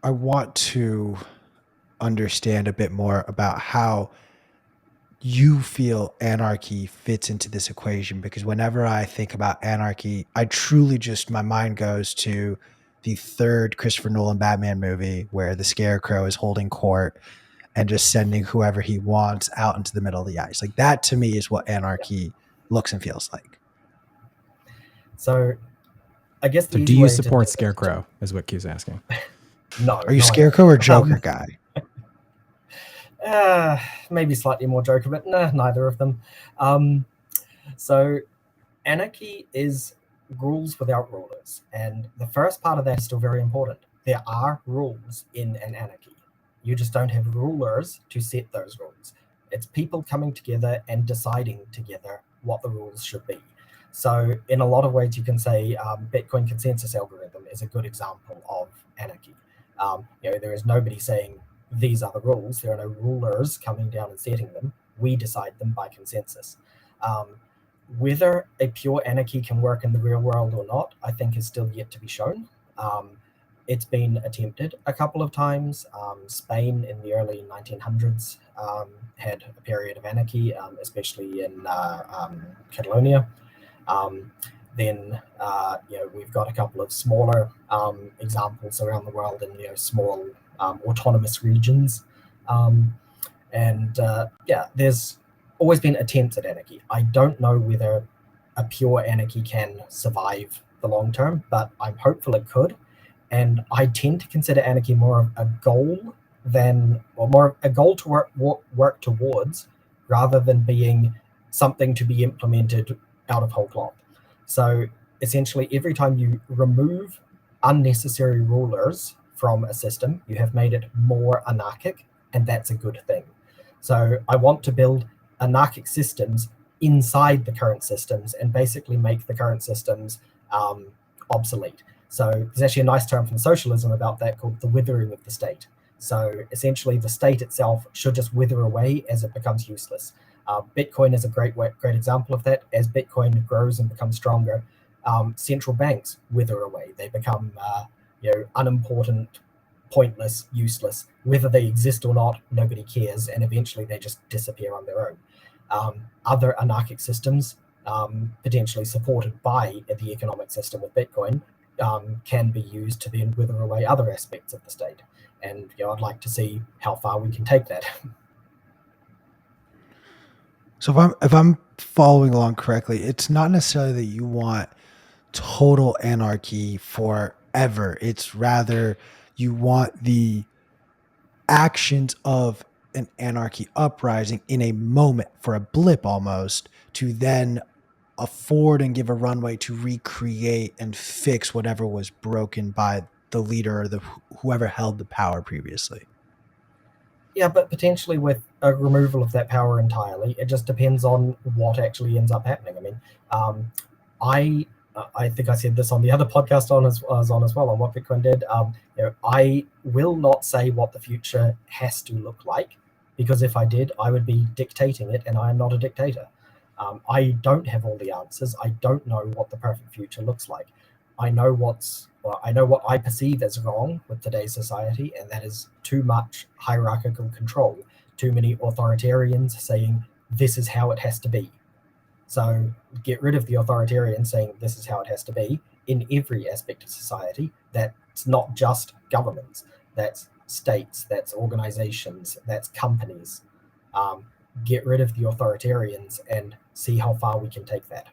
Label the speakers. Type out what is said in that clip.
Speaker 1: I want to understand a bit more about how you feel anarchy fits into this equation, because whenever I think about anarchy, I truly just, my mind goes to the third Christopher Nolan Batman movie where the Scarecrow is holding court and just sending whoever he wants out into the middle of the ice. Like that to me is what anarchy looks and feels like.
Speaker 2: So I guess the
Speaker 3: So do
Speaker 2: easy
Speaker 3: you
Speaker 2: way
Speaker 3: support
Speaker 2: to
Speaker 3: Scarecrow is what Q's asking.
Speaker 2: No.
Speaker 1: Are you
Speaker 2: no, I
Speaker 1: Scarecrow or
Speaker 2: don't.
Speaker 1: Joker guy?
Speaker 2: Maybe slightly more Joker, but neither of them. So anarchy is rules without rulers, and the first part of that is still very important. There are rules in an anarchy. You just don't have rulers to set those rules. It's people coming together and deciding together what the rules should be. So in a lot of ways, you can say Bitcoin consensus algorithm is a good example of anarchy. There is nobody saying these are the rules. There are no rulers coming down and setting them. We decide them by consensus. Whether a pure anarchy can work in the real world or not, I think is still yet to be shown. It's been attempted a couple of times. Spain in the early 1900s had a period of anarchy, especially in Catalonia. Then we've got a couple of smaller examples around the world in small autonomous regions, there's always been attempts at anarchy. I don't know whether a pure anarchy can survive the long term, but I'm hopeful it could. And I tend to consider anarchy more of a goal to work towards, rather than being something to be implemented out of whole cloth. So essentially, every time you remove unnecessary rulers from a system, you have made it more anarchic, and that's a good thing. So I want to build anarchic systems inside the current systems and basically make the current systems obsolete. So there's actually a nice term from socialism about that called the withering of the state. So essentially, the state itself should just wither away as it becomes useless. Bitcoin is a great example of that. As Bitcoin grows and becomes stronger, central banks wither away. They become unimportant, pointless, useless. Whether they exist or not, nobody cares, and eventually they just disappear on their own. Other anarchic systems, potentially supported by the economic system with Bitcoin, can be used to then wither away other aspects of the state. And I'd like to see how far we can take that.
Speaker 1: So if I'm following along correctly, it's not necessarily that you want total anarchy forever. It's rather you want the actions of an anarchy uprising in a moment, for a blip almost, to then afford and give a runway to recreate and fix whatever was broken by the leader or whoever held the power previously.
Speaker 2: Yeah, but potentially with a removal of that power entirely, it just depends on what actually ends up happening. I mean, I think I said this on the other podcast I was on as well, on what Bitcoin did. I will not say what the future has to look like, because if I did, I would be dictating it, and I am not a dictator. I don't have all the answers. I don't know what the perfect future looks like. I know what I perceive as wrong with today's society, and that is too much hierarchical control, too many authoritarians saying this is how it has to be. So get rid of the authoritarian saying this is how it has to be in every aspect of society. That's not just governments, that's states, that's organizations, that's companies. Get rid of the authoritarians and see how far we can take that.